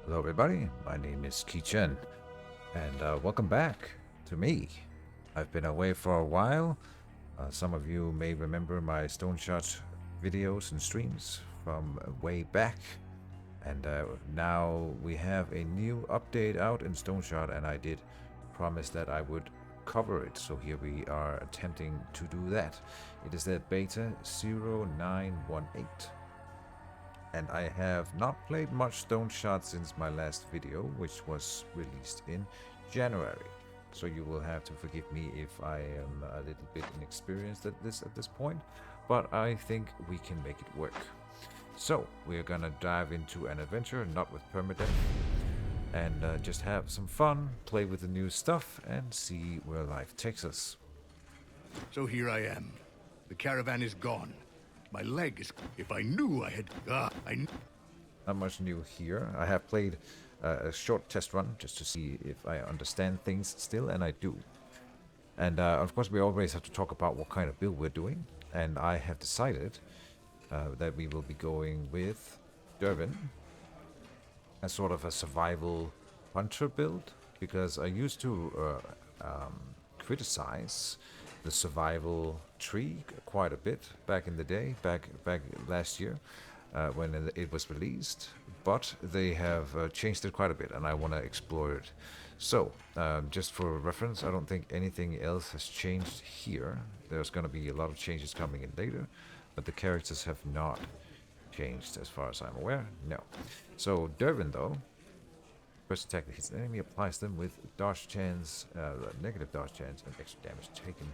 Hello, everybody. My name is Keejchen, and welcome back to me. I've been away for a while. Some of you may remember my Stoneshard videos and streams from way back, and now we have a new update out in Stoneshard, and I did promise that I would cover it. So here we are attempting to do that. It is that beta 0918. And I have not played much Stoneshard since my last video, which was released in January. So you will have to forgive me if I am a little bit inexperienced at this point, but I think we can make it work. So we're gonna dive into an adventure, not with permadeath, and just have some fun, play with the new stuff, and see where life takes us. So here I am. The caravan is gone. My leg is... If I knew I had... Not much new here. I have played a short test run just to see if I understand things still, and I do. And of course we always have to talk about what kind of build we're doing, and I have decided that we will be going with Dervin as sort of a survival hunter build, because I used to criticize the survival tree quite a bit back in the day, back last year when it was released, but they have changed it quite a bit, and I want to explore it. So just for reference, I don't think anything else has changed here. There's going to be a lot of changes coming in later, but the characters have not changed as far as I'm aware. No. So Dervin, though, first attack that hits an enemy applies them with dodge chance, negative dodge chance, and extra damage taken.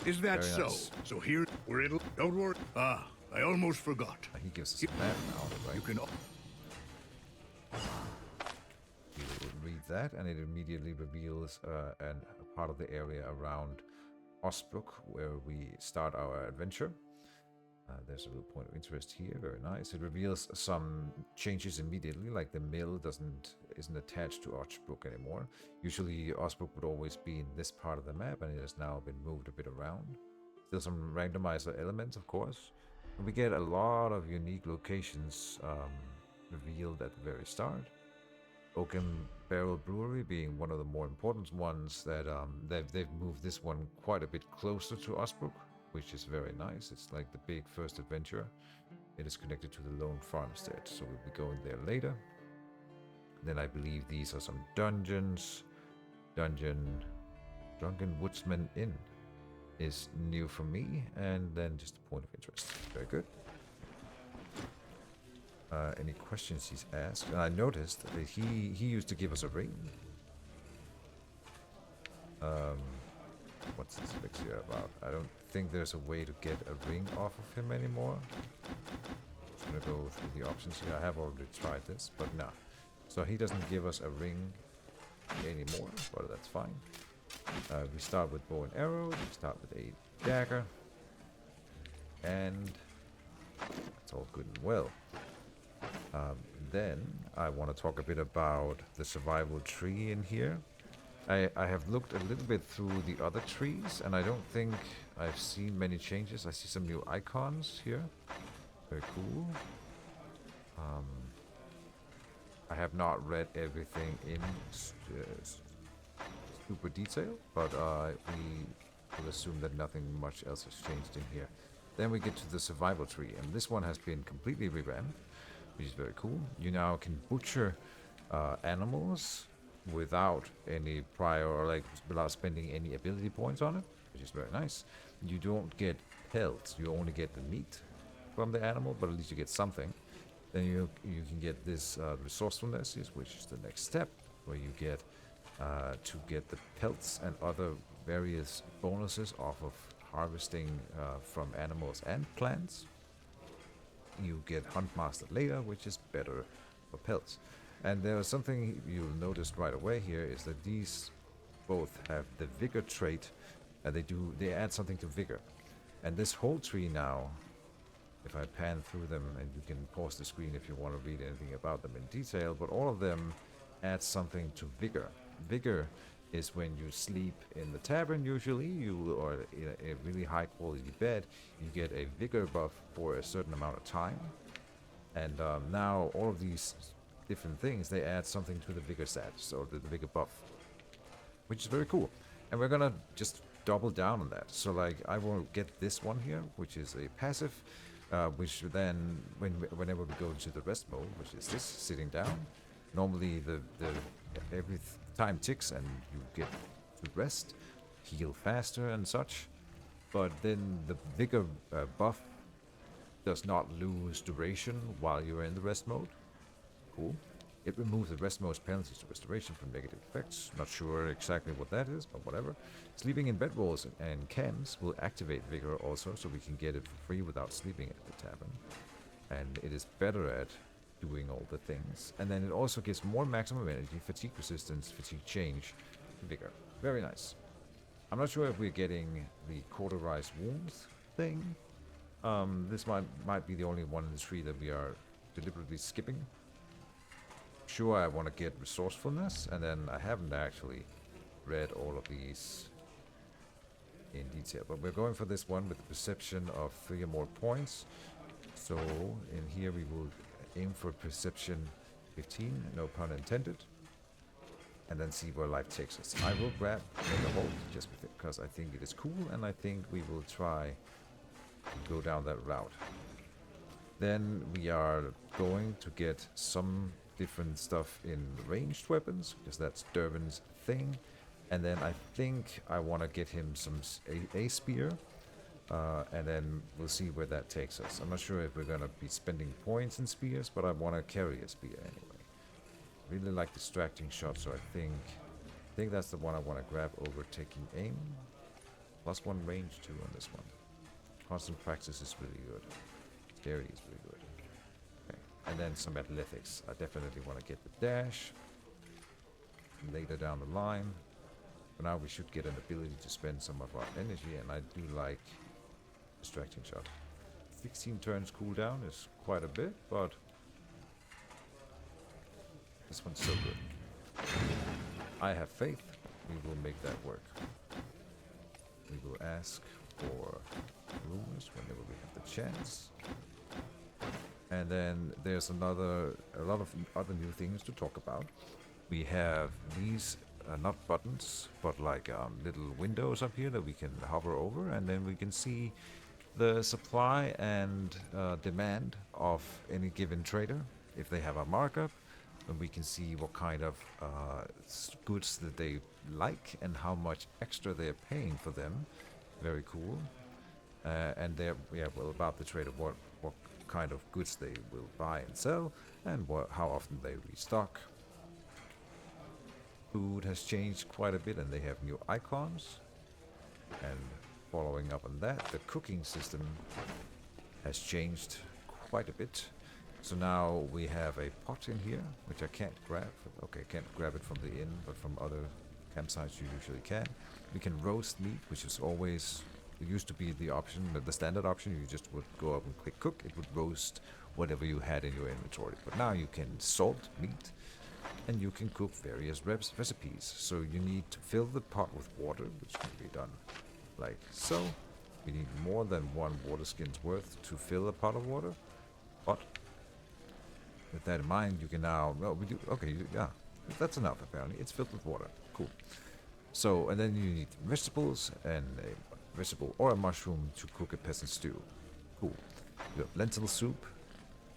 Is that Very so? nice. So here, where it'll... Don't worry. I almost forgot. He gives us a map now, right? You can... You read that, and it immediately reveals a part of the area around Osbrook, where we start our adventure. There's a little point of interest here, very nice. It reveals some changes immediately, like the mill isn't attached to Osbrook anymore. Usually Osbrook would always be in this part of the map, and it has now been moved a bit around. Still some randomizer elements, of course. And we get a lot of unique locations revealed at the very start. Oaken Barrel Brewery being one of the more important ones that they've moved this one quite a bit closer to Osbrook, which is very nice. It's like the big first adventure. It is connected to the Lone Farmstead, so we'll be going there later. Then I believe these are some dungeons. Drunken Woodsman Inn is new for me, and then just a point of interest. Very good. Any questions he's asked? And I noticed that he used to give us a ring. What's this fix here about? I don't think there's a way to get a ring off of him anymore. I'm gonna go through the options here. I have already tried this, but no. So he doesn't give us a ring anymore, but that's fine. We start with bow and arrow. We start with a dagger, and that's all good and well. Then I want to talk a bit about the survival tree in here. I have looked a little bit through the other trees, and I don't think I've seen many changes. I see some new icons here. Very cool. I have not read everything in super detail, but we will assume that nothing much else has changed in here. Then we get to the survival tree, and this one has been completely revamped, which is very cool. You now can butcher animals without any prior, or like without spending any ability points on it, which is very nice. You don't get pelts, you only get the meat from the animal, but at least you get something. Then you can get this resourcefulness, which is the next step, where you get to get the pelts and other various bonuses off of harvesting from animals and plants. You get Huntmaster later, which is better for pelts. And there is something you'll notice right away here, is that these both have the vigor trait, and they add something to vigor. And this whole tree now, if I pan through them, and you can pause the screen if you want to read anything about them in detail, but all of them add something to vigor. Vigor is when you sleep in the tavern, usually, or in a really high quality bed, you get a vigor buff for a certain amount of time. And now all of these different things, they add something to the vigor stats or the vigor buff, which is very cool. And we're gonna just double down on that. So like I will get this one here, which is a passive, which then whenever we go into the rest mode, which is this sitting down, normally the every time ticks and you get to rest, heal faster and such. But then the vigor buff does not lose duration while you're in the rest mode. Cool. It removes the rest mode's penalties to restoration from negative effects. Not sure exactly what that is, but whatever. Sleeping in bedrolls and camps will activate Vigor also, so we can get it for free without sleeping at the tavern. And it is better at doing all the things. And then it also gives more maximum energy, fatigue resistance, fatigue change, Vigor. Very nice. I'm not sure if we're getting the cauterized wounds thing. This might be the only one in the tree that we are deliberately skipping. Sure, I want to get resourcefulness, and then I haven't actually read all of these in detail, but we're going for this one with the perception of 3 or more points. So in here we will aim for perception 15, no pun intended, and then see where life takes us. I will grab the hold just because I think it is cool, and I think we will try to go down that route. Then we are going to get some different stuff in ranged weapons, because that's Durbin's thing. And then I think I want to get him some a spear, and then we'll see where that takes us. I'm not sure if we're going to be spending points in spears, but I want to carry a spear anyway. Really like distracting shots, so I think that's the one I want to grab over taking aim. +1 range too on this one. Constant practice is really good. Scary is really good. And then some athletics. I definitely want to get the dash later down the line. For now we should get an ability to spend some of our energy, and I do like distracting shot. 16 turns cooldown is quite a bit, but this one's so good. I have faith. We will make that work. We will ask for rumors whenever we have the chance. And then there's a lot of other new things to talk about. We have these, not buttons, but like little windows up here that we can hover over, and then we can see the supply and demand of any given trader. If they have a markup, then we can see what kind of goods that they like and how much extra they're paying for them. Very cool. And there, yeah, well, about the trader, what kind of goods they will buy and sell, and how often they restock. Food has changed quite a bit, and they have new icons. And following up on that, the cooking system has changed quite a bit. So now we have a pot in here, which I can't grab. Okay, can't grab it from the inn, but from other campsites you usually can. We can roast meat, which is always... It used to be the option, the standard option. You just would go up and click cook. It would roast whatever you had in your inventory. But now you can salt meat, and you can cook various recipes. So you need to fill the pot with water, which can be done like so. We need more than 1 water skin's worth to fill a pot of water. But with that in mind, you can now... Well, we do... Okay, yeah. That's enough, apparently. It's filled with water. Cool. So, and then you need vegetables and a vegetable or a mushroom to cook a peasant stew. Cool. You have lentil soup,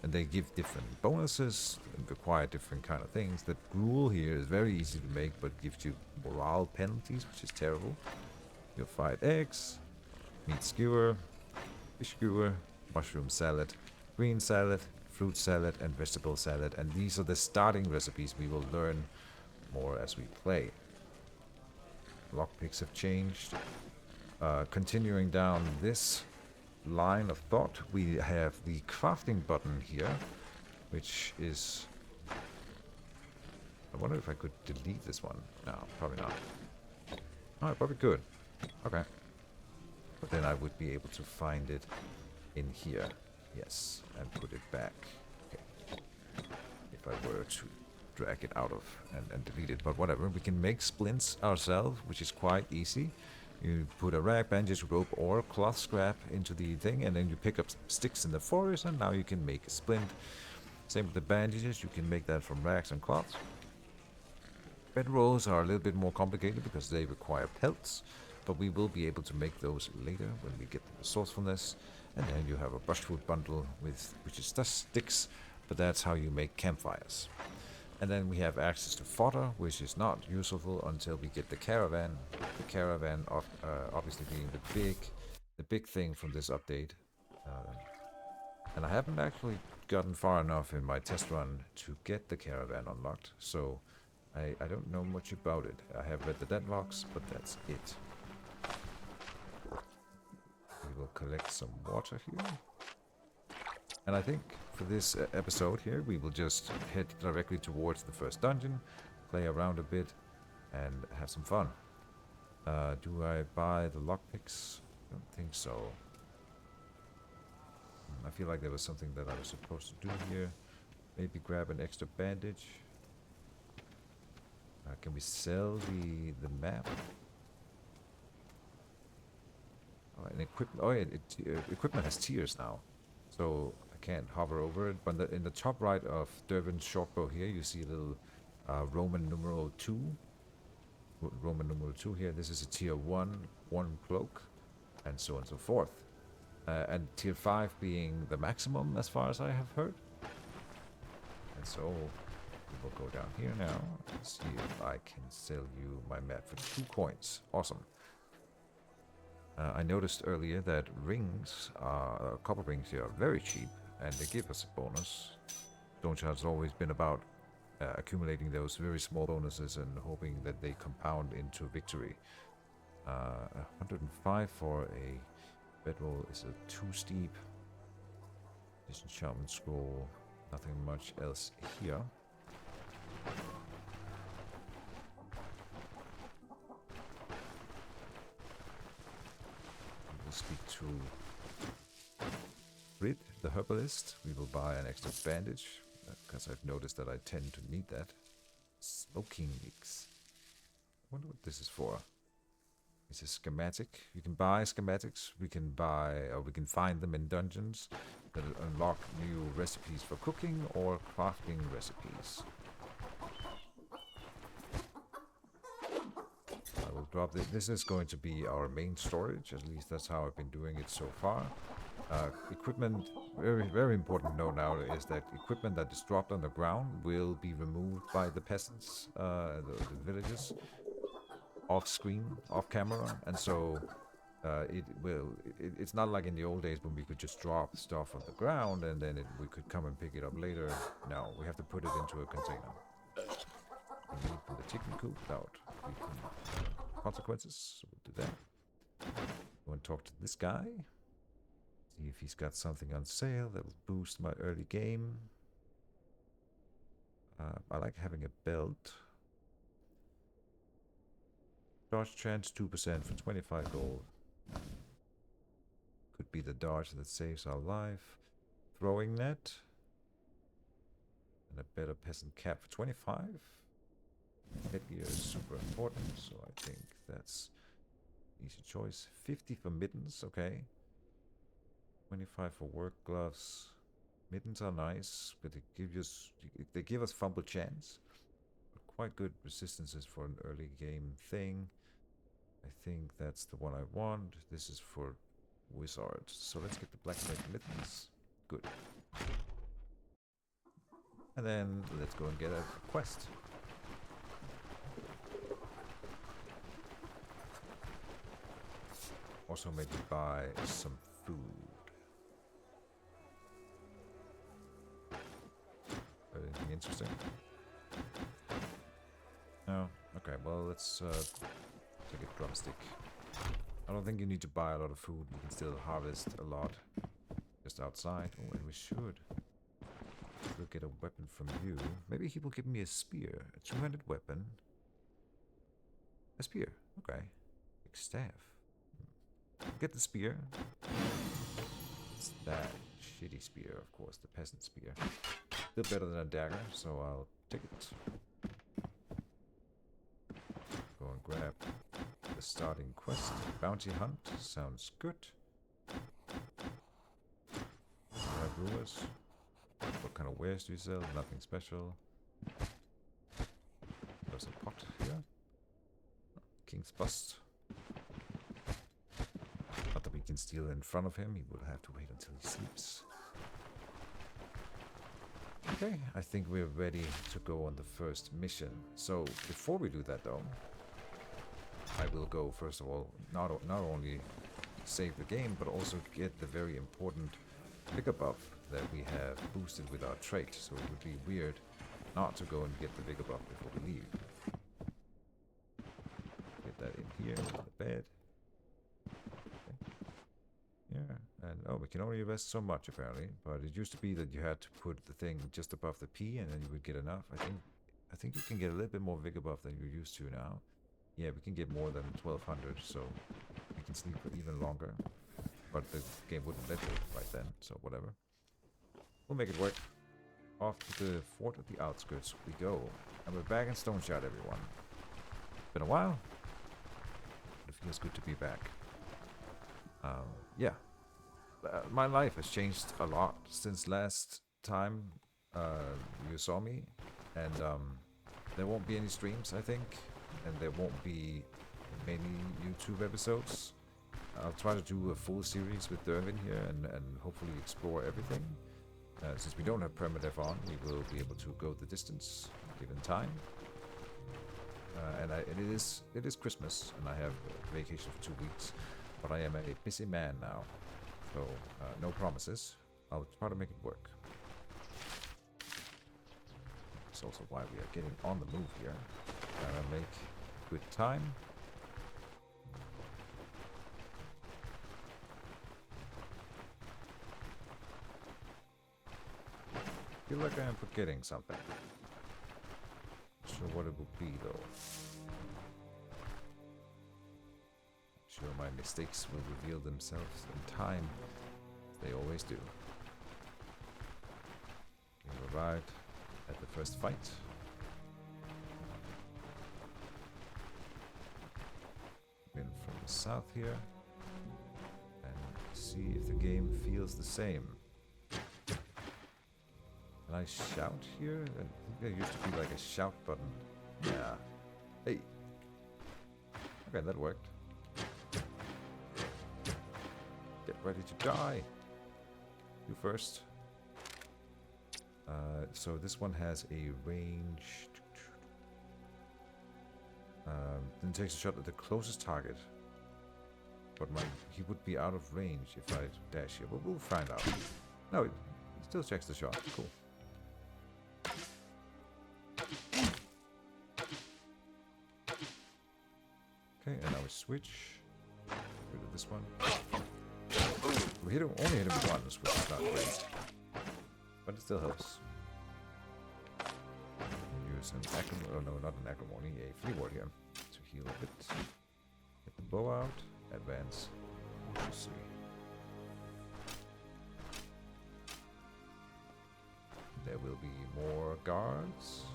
and they give different bonuses and require different kind of things. The gruel here is very easy to make, but gives you morale penalties, which is terrible. You have fried eggs, meat skewer, fish skewer, mushroom salad, green salad, fruit salad, and vegetable salad. And these are the starting recipes. We will learn more as we play. Lockpicks have changed. Continuing down this line of thought, we have the crafting button here, which is... I wonder if I could delete this one. No, probably not. Oh, I probably could. Okay. But then I would be able to find it in here. Yes, and put it back. Okay. If I were to drag it out of and delete it, but whatever. We can make splints ourselves, which is quite easy. You put a rag, bandage, rope, or cloth scrap into the thing, and then you pick up sticks in the forest, and now you can make a splint. Same with the bandages, you can make that from rags and cloths. Bedrolls are a little bit more complicated because they require pelts, but we will be able to make those later when we get the resourcefulness. And then you have a brushwood bundle with which is just sticks, but that's how you make campfires. And then we have access to fodder, which is not useful until we get the caravan. The caravan obviously being the big thing from this update. And I haven't actually gotten far enough in my test run to get the caravan unlocked, so I don't know much about it. I have read the deadlocks, but that's it. We will collect some water here. And I think for this episode here, we will just head directly towards the first dungeon, play around a bit, and have some fun. Do I buy the lockpicks? I don't think so. I feel like there was something that I was supposed to do here. Maybe grab an extra bandage. Can we sell the map? Oh, and equipment. Oh, yeah, equipment has tiers now, so I can't hover over it. But in the top right of Durban's shortbow here, you see a little Roman numeral 2. Roman numeral 2 here. This is a tier 1 cloak, and so on and so forth. And tier 5 being the maximum, as far as I have heard. And so we'll go down here now and see if I can sell you my map for 2 coins. Awesome. I noticed earlier that rings, copper rings here, are very cheap, and they give us a bonus. Stoneshard has always been about accumulating those very small bonuses and hoping that they compound into victory. 105 for a bedroll is too steep. Disenchantment scroll, nothing much else here. We'll speak to Rid, the herbalist. We will buy an extra bandage because I've noticed that I tend to need that. Smoking mix. I wonder what this is for. It's a schematic. You can buy schematics. We can find them in dungeons that unlock new recipes for cooking or crafting recipes. I will drop this. This is going to be our main storage. At least that's how I've been doing it so far. Equipment, very, very important note now is that equipment that is dropped on the ground will be removed by the peasants, the villagers, off screen, off camera, and so it's not like in the old days when we could just drop stuff on the ground and then we could come and pick it up later. No, we have to put it into a container. We need from the chicken coop without consequences, so we'll do that. Go and talk to this guy. See if he's got something on sale that will boost my early game. I like having a belt. Dodge chance 2% for 25 gold. Could be the dodge that saves our life. Throwing net. And a better peasant cap for 25. Headgear is super important, so I think that's easy choice. 50 for mittens, okay. 25 for work gloves. Mittens are nice, but they give us fumble chance. But quite good resistances for an early game thing. I think that's the one I want. This is for wizard. So let's get the blacksmith mittens. Good. And then let's go and get a quest. Also maybe buy some food. Anything interesting? No? Okay, well let's take a drumstick. I don't think you need to buy a lot of food. You can still harvest a lot just outside. Oh, and we should. We'll get a weapon from you. Maybe he will give me a spear. A two-handed weapon. A spear. Okay. Big staff. Get the spear. It's that shitty spear, of course. The peasant spear. Still better than a dagger, so I'll take it. Go and grab the starting quest. Bounty hunt. Sounds good. Grab brewers. What kind of wares do you sell? Nothing special. There's a pot here. King's bust. Not that we can steal in front of him. He will have to wait until he sleeps. Okay, I think we're ready to go on the first mission. So before we do that, though, I will go first of all not only save the game, but also get the very important vigor buff that we have boosted with our trait. So it would be weird not to go and get the vigor buff before we leave. Get that in here, on the bed. Okay. Yeah, and oh, we can only invest so much apparently. But it used to be that you had to put the thing just above the P, and then you would get enough. I think you can get a little bit more vigor buff than you're used to now. Yeah, we can get more than 1200, so we can sleep for even longer. But the game wouldn't let me right then, so whatever. We'll make it work. Off to the fort at the outskirts we go. And we're back in Stoneshard, everyone. Been a while, but it feels good to be back. Yeah. My life has changed a lot since last time you saw me. And there won't be any streams, I think. And there won't be many YouTube episodes. I'll try to do a full series with Dervin here and hopefully explore everything. Since we don't have permadeath on, we will be able to go the distance given time. And it is Christmas, and I have vacation for 2 weeks, but I am a busy man now, so no promises. I'll try to make it work. That's also why we are getting on the move here. Make good time. I feel like I am forgetting something. Not sure what it would be though. Sure my mistakes will reveal themselves in time, as they always do. We arrived at the first fight. In from the south here and see if the game feels the same. Can I shout here? I think there used to be like a shout button. Yeah. Hey. Okay, that worked. Get ready to die. You first. So this one has a range. Then takes a shot at the closest target. But he would be out of range if I dash here. But we'll find out. No, it still checks the shot. Cool. Okay, and now we switch. Rid of this one. We only hit him once, which is not great. But it still helps. Use an acrimony. Oh no, not an acrimony. A flea ward here to heal a bit. Get the bow out. Advance cautiously. There will be more guards.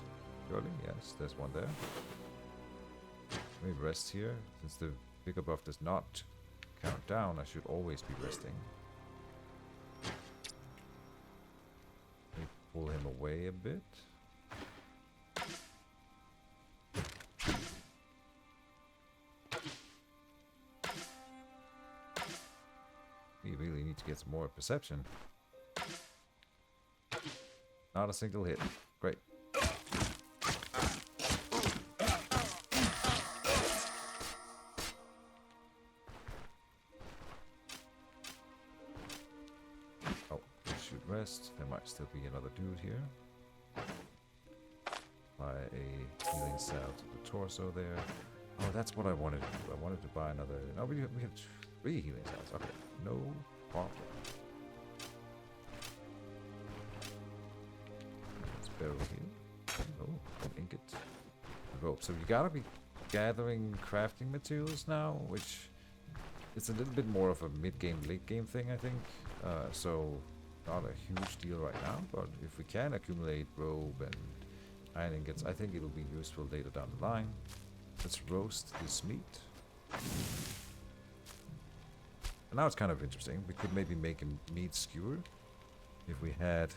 Surely, yes, there's one there. Let me rest here. Since the vigor buff does not count down, I should always be resting. Let me pull him away a bit. We really need to get some more perception. Not a single hit. Great. Oh, shoot rest. There might still be another dude here. Buy a healing cell to the torso there. Oh, that's what I wanted to do. I wanted to buy another. No, we have 3 healing cells. Okay, no problem. Let's barrel here. Oh, an ingot. Rope. So you gotta be gathering crafting materials now, which it's a little bit more of a mid-game, late-game thing, I think. So not a huge deal right now, but if we can accumulate rope and iron ingots, I think it'll be useful later down the line. Let's roast this meat. And now it's kind of interesting. We could maybe make a meat skewer. If we had,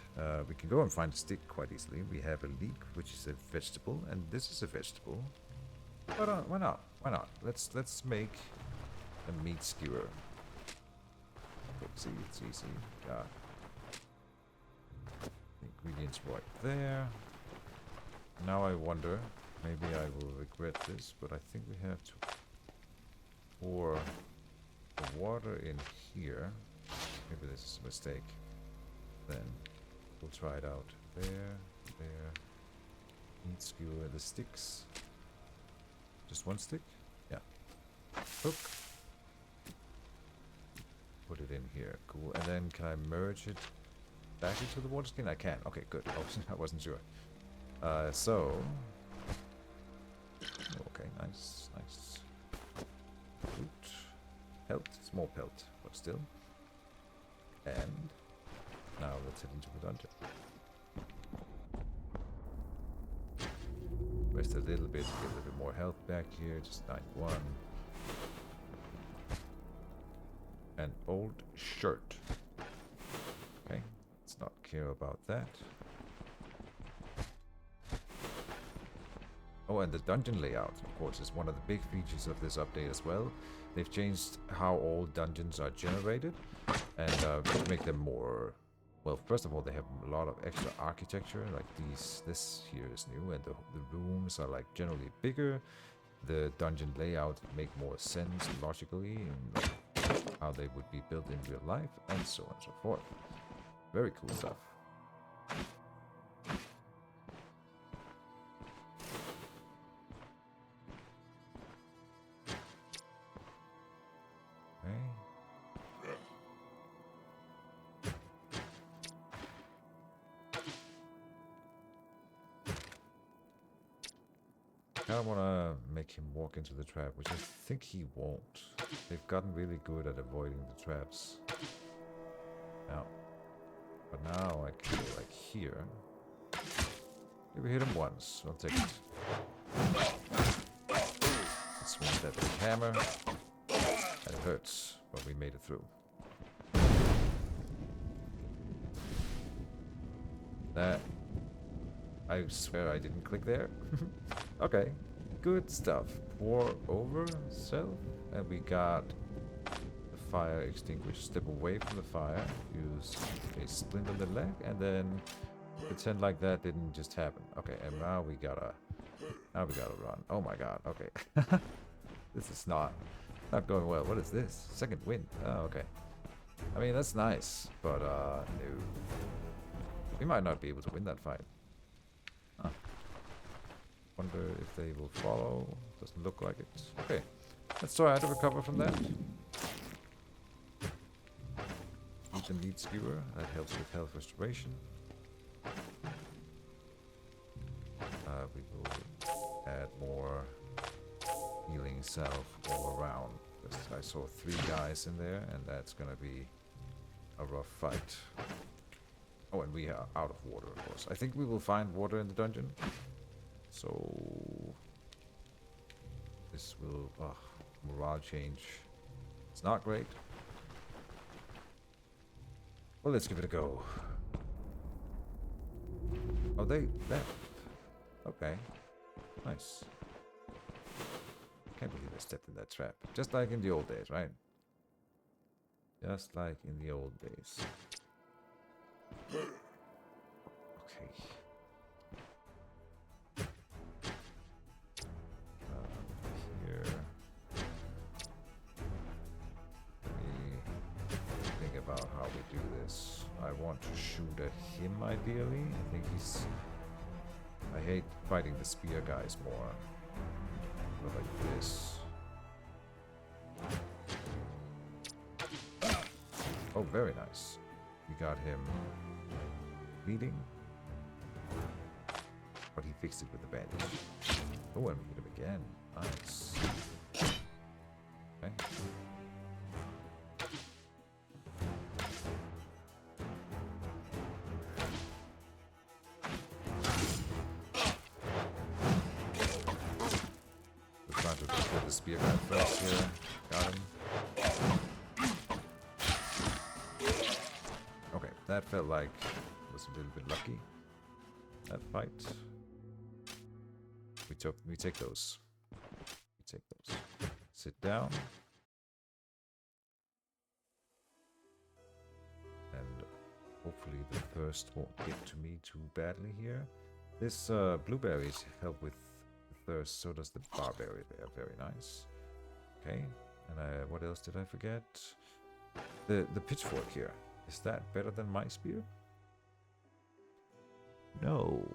we can go and find a stick quite easily. We have a leek, which is a vegetable, and this is a vegetable. But why not? Why not? Let's make a meat skewer. See, it's easy. Got ingredients right there. Now I wonder, maybe I will regret this, but I think we have to pour the water in here. Maybe this is a mistake. Then we'll try it out. There. Meat skewer, the sticks. Just one stick? Yeah. Hook. Put it in here. Cool. And then can I merge it back into the water skin? I can. Okay, good. I wasn't sure. So. Okay, nice. Loot. Pelt. Small pelt, but still. And now let's head into the dungeon. Rest a little bit, get a little bit more health back here. Just 91. An old shirt. Okay, let's not care about that. Oh, and the dungeon layout, of course, is one of the big features of this update as well. They've changed how all dungeons are generated and to make them more... Well, first of all, they have a lot of extra architecture, like this here is new, and the rooms are like generally bigger. The dungeon layout make more sense logically, and how they would be built in real life, and so on and so forth. Very cool stuff. I want to make him walk into the trap, which I think he won't. They've gotten really good at avoiding the traps. Now. But now I can go like here. Maybe hit him once. I'll take it. Swing that big hammer. And it hurts, but we made it through. That... I swear I didn't click there. Okay, good stuff. Pour over self, and we got the fire extinguisher. Step away from the fire, use a splint on the leg, and then pretend like that didn't just happen. Okay, and now we gotta run. Oh my god, okay. This is not going well. What is this? Second wind. Oh, okay. I mean, that's nice, but no. We might not be able to win that fight. Huh. Wonder if they will follow. Doesn't look like it. Okay, let's try to recover from that. Eat the meat skewer. That helps with health restoration. We will add more healing salve all around. I saw 3 guys in there, and that's gonna be a rough fight. Oh, and we are out of water, of course. I think we will find water in the dungeon. So this will morale change. It's not great. Well, let's give it a go. Oh, they left. Okay, nice. Can't believe I stepped in that trap. Just like in the old days, right? Just like in the old days. Okay. Here. Let me think about how we do this. I want to shoot at him ideally. I think he's... I hate fighting the spear guys more. But like this. Oh, very nice. We got him bleeding. But he fixed it with the bandage. Oh, and we hit him again. Nice. Okay. We're trying to kill the spear guy first here. Got him. Okay, that felt like it was a little bit lucky, that fight. We take those. We take those. Sit down. And hopefully the thirst won't get to me too badly here. This blueberries help with thirst, so does the barberry there. Very nice. Okay, and what else did I forget? The pitchfork here. Is that better than my spear? No.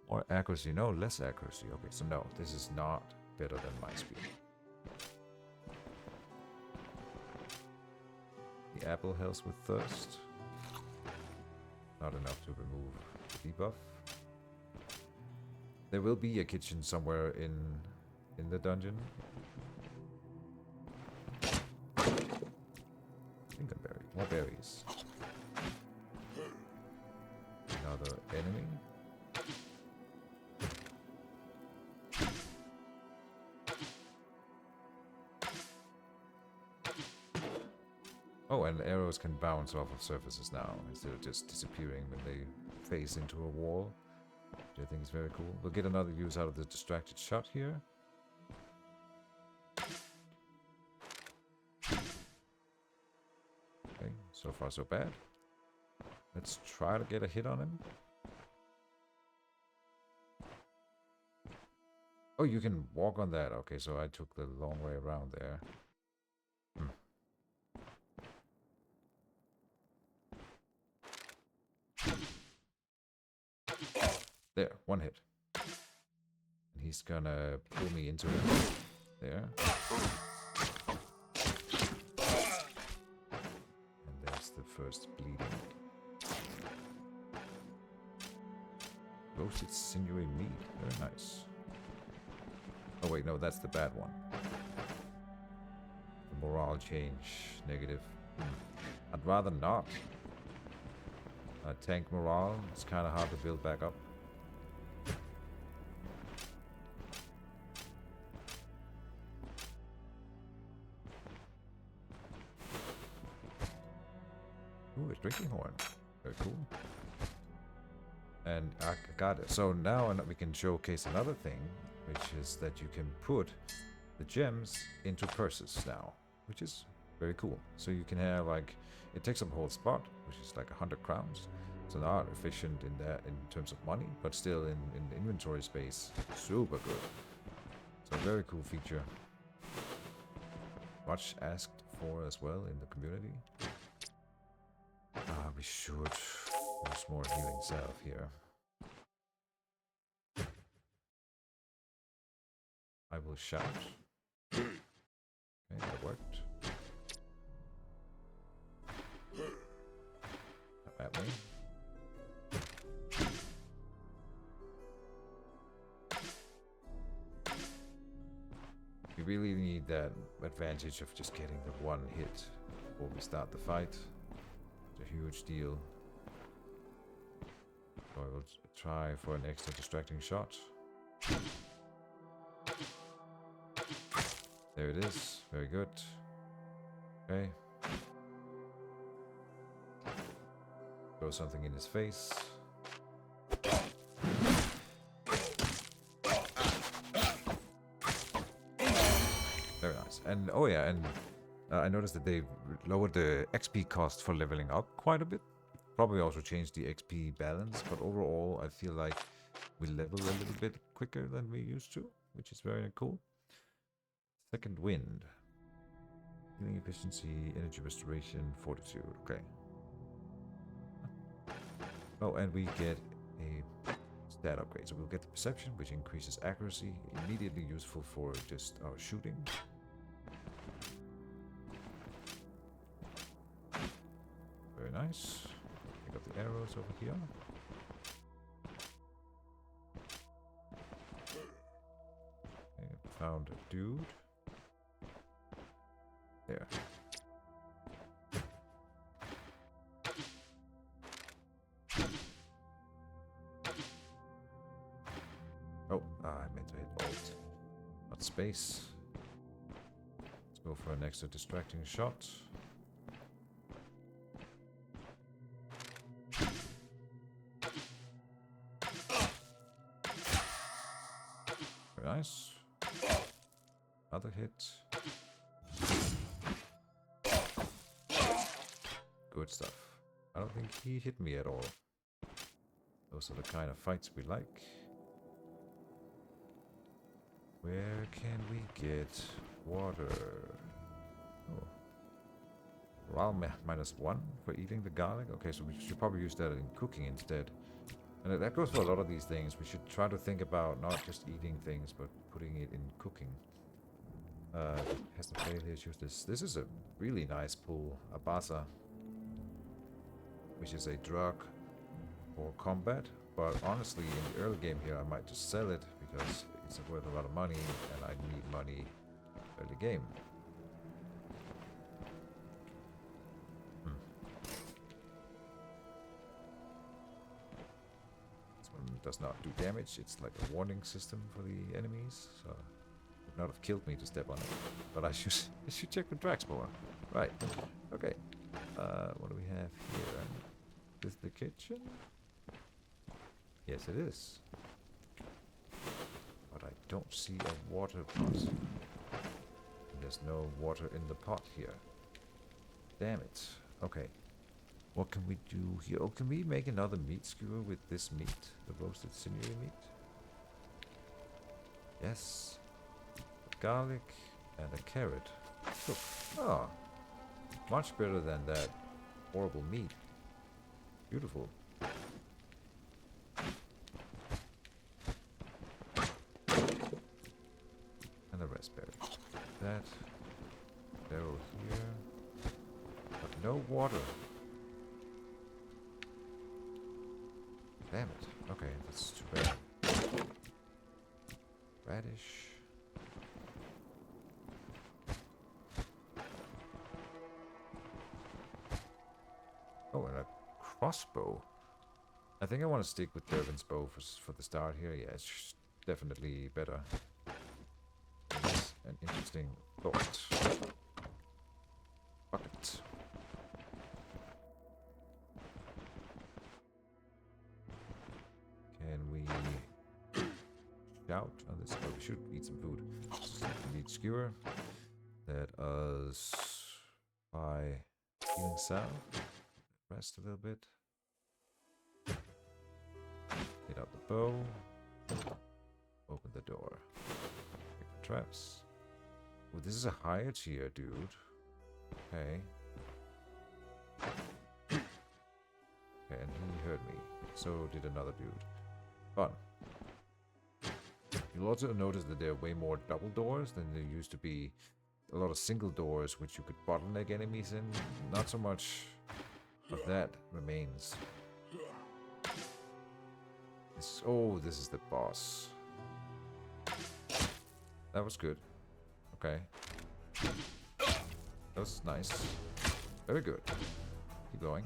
More accuracy. No, less accuracy. Okay, so no, this is not better than my spear. The apple helps with thirst. Not enough to remove the debuff. There will be a kitchen somewhere in the dungeon. Lingonberry. More berries. Another enemy. Oh, and arrows can bounce off of surfaces now, instead of just disappearing when they face into a wall. Which I think is very cool. We'll get another use out of the distracted shot here. Okay, so far so bad. Let's try to get a hit on him. Oh, you can walk on that. Okay, so I took the long way around there. There, one hit. And he's gonna pull me into it. There. And there's the first bleeding. Roasted sinewy meat. Very nice. Oh wait, no, that's the bad one. The morale change, negative. I'd rather not. Tank morale, it's kind of hard to build back up. Ooh, a drinking horn. Very cool. And I got it. So now we can showcase another thing, which is that you can put the gems into purses now, which is very cool. So you can have like, it takes up a whole spot, which is like 100 crowns. So not efficient in that in terms of money, but still in inventory space, super good. So very cool feature. Much asked for as well in the community. We should use more healing salve here. I will shout. Okay, that worked. Not that way. We really need that advantage of just getting the one hit before we start the fight. It's a huge deal. So I will try for an extra distracting shot. There it is. Very good. Okay. Throw something in his face. Very nice. And oh yeah, and I noticed that they lowered the XP cost for leveling up quite a bit. Probably also changed the XP balance, but overall I feel like we level a little bit quicker than we used to, which is very cool. Second wind. Healing efficiency, energy restoration, fortitude. Okay. Oh, and we get a stat upgrade. So we'll get the perception, which increases accuracy, immediately useful for just our shooting. Very nice. We got the arrows over here. Okay, found a dude. There. Oh, I meant to hit Alt, not space. Let's go for an extra distracting shot. Very nice. Another hit. Good stuff. I don't think he hit me at all. Those are the kind of fights we like. Where can we get water? Oh. Morale -1 for eating the garlic? Okay, so we should probably use that in cooking instead. And that goes for a lot of these things. We should try to think about not just eating things, but putting it in cooking. Has to fail here, choose this. This is a really nice pool. Abasa. Which is a drug for combat. But honestly, in the early game here, I might just sell it because it's worth a lot of money and I need money early game. This one does not do damage. It's like a warning system for the enemies. So it would not have killed me to step on it. But I should check the tracks more. Right. Okay. What do we have here? Is this the kitchen? Yes, it is. But I don't see a water pot. There's no water in the pot here. Damn it. Okay. What can we do here? Oh, can we make another meat skewer with this meat? The roasted sinewy meat? Yes. Garlic and a carrot. Look. Ah. Much better than that horrible meat. Beautiful. And the raspberry. That. Barrel here. But no water. Damn it. Okay, that's too bad. Radish. Oh, and a crossbow. I think I want to stick with Dervin's bow for the start here. Yeah, it's definitely better. That's an interesting thought. Bucket. Can we shout on this? Oh, we should eat some food. Meat skewer. Let us buy healing salve. Rest a little bit. Get out the bow. Open the door. Pick the traps. Oh, this is a higher tier, dude. Okay. Okay, and he heard me. So did another dude. Fun. You'll also notice that there are way more double doors than there used to be. A lot of single doors which you could bottleneck enemies in. Not so much of that remains. Oh, this is the boss. That was good. Okay. That was nice. Very good. Keep going.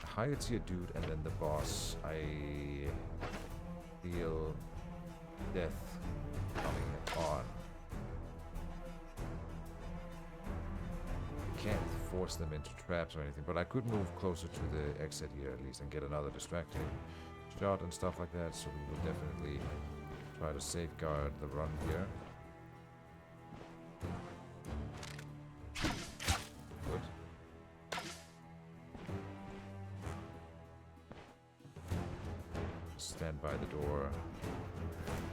A higher tier dude and then the boss. I feel death coming on. Can't force them into traps or anything, but I could move closer to the exit here at least and get another distracting shot and stuff like that, so we will definitely try to safeguard the run here. Good. Stand by the door.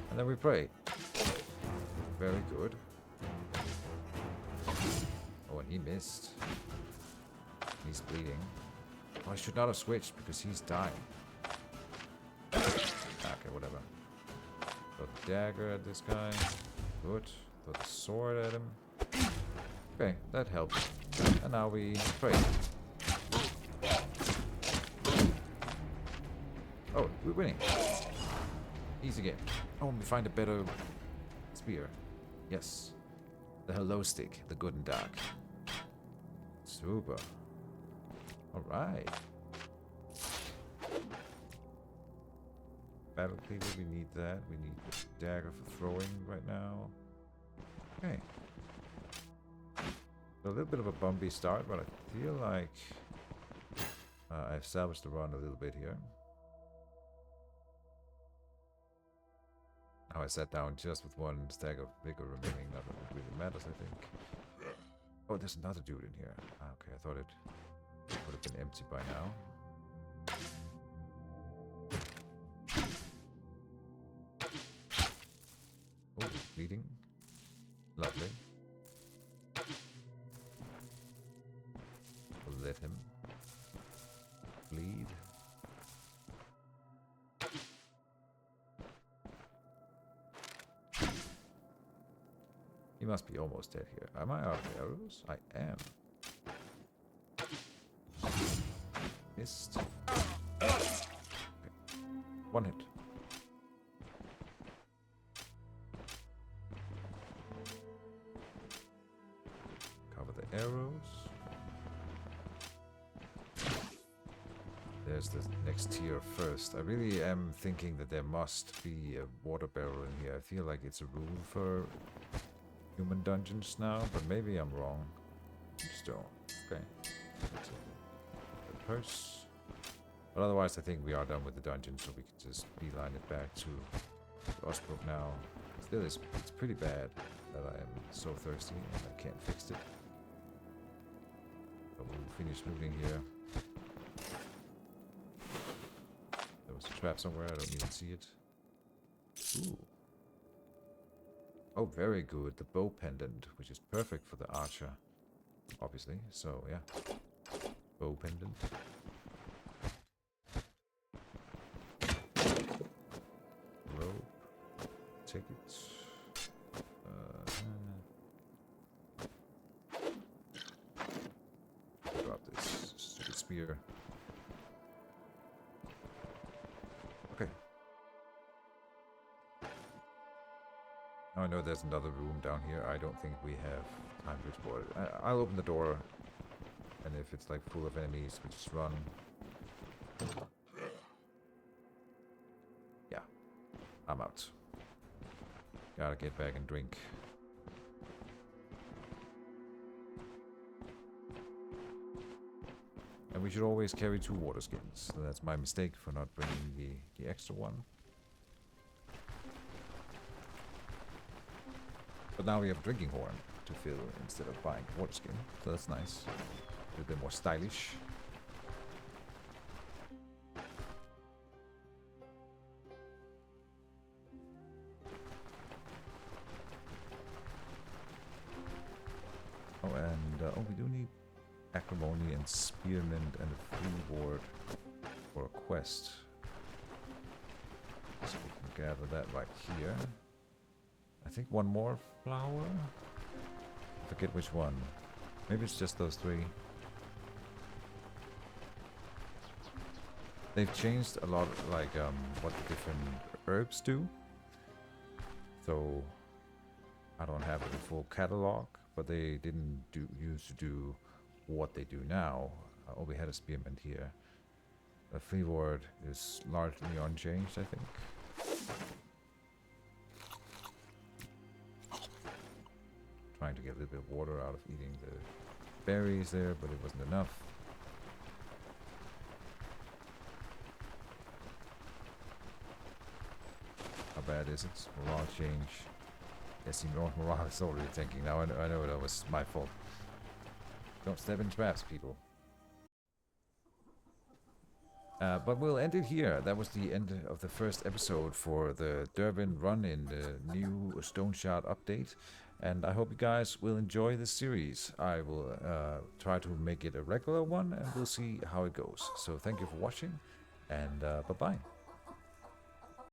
And then we pray. Very good. Oh, and he missed. He's bleeding. Oh, I should not have switched because he's dying. Okay, whatever. Throw the dagger at this guy. Good. Throw the sword at him. Okay, that helped. And now we pray. Oh, we're winning. Easy game. Oh, we find a better spear. Yes. The hello stick, the good and dark. Super. Alright. Battle cleaver, we need that. We need the dagger for throwing right now. Okay. So a little bit of a bumpy start, but I feel like I've salvaged the run a little bit here. Oh, I sat down just with one stack of vigor remaining. Not that it really matters, I think. Oh, there's another dude in here. Okay, I thought it would have been empty by now. Oh, bleeding. Lovely. We'll let him bleed. He must be almost dead here. Am I out of arrows? I am. Missed. Okay. One hit. Cover the arrows. There's the next tier first. I really am thinking that there must be a water barrel in here. I feel like it's a rule for human dungeons now, but maybe I'm wrong. Stone. Okay. That's it. The purse. But otherwise, I think we are done with the dungeon, so we can just beeline it back to Osbrook now. Still, it's pretty bad that I am so thirsty and I can't fix it. But we'll finish looting here. There was a trap somewhere, I don't even see it. Ooh. Oh, very good. The bow pendant, which is perfect for the archer, obviously. So, yeah. Bow pendant. Rope. Take it. Drop this stupid spear. Okay. Now I know there's another room down here. I don't think we have time to explore it. I'll open the door, and if it's like full of enemies, we just run. Yeah, I'm out. Gotta get back and drink. And we should always carry 2 water skins. So that's my mistake for not bringing the extra one. But now we have a drinking horn to fill instead of buying a water skin. So that's nice. A little bit more stylish. Oh, and we do need acrimony and spearmint and a free ward for a quest. So we can gather that right here. I think one more flower? I forget which one. Maybe it's just those 3. They've changed a lot, like, what the different herbs do. So, I don't have a full catalog, but they didn't used to do what they do now. Oh, we had a spearmint here. The free ward is largely unchanged, I think. Trying to get a little bit of water out of eating the berries there, but it wasn't enough. How bad is it? Morale change. Yes, see, morale is already tanking. Now I know that was my fault. Don't step in traps, people. But we'll end it here. That was the end of the first episode for the Durbin run in the new Stoneshard update. And I hope you guys will enjoy this series. I will try to make it a regular one, and we'll see how it goes. So thank you for watching, and bye-bye.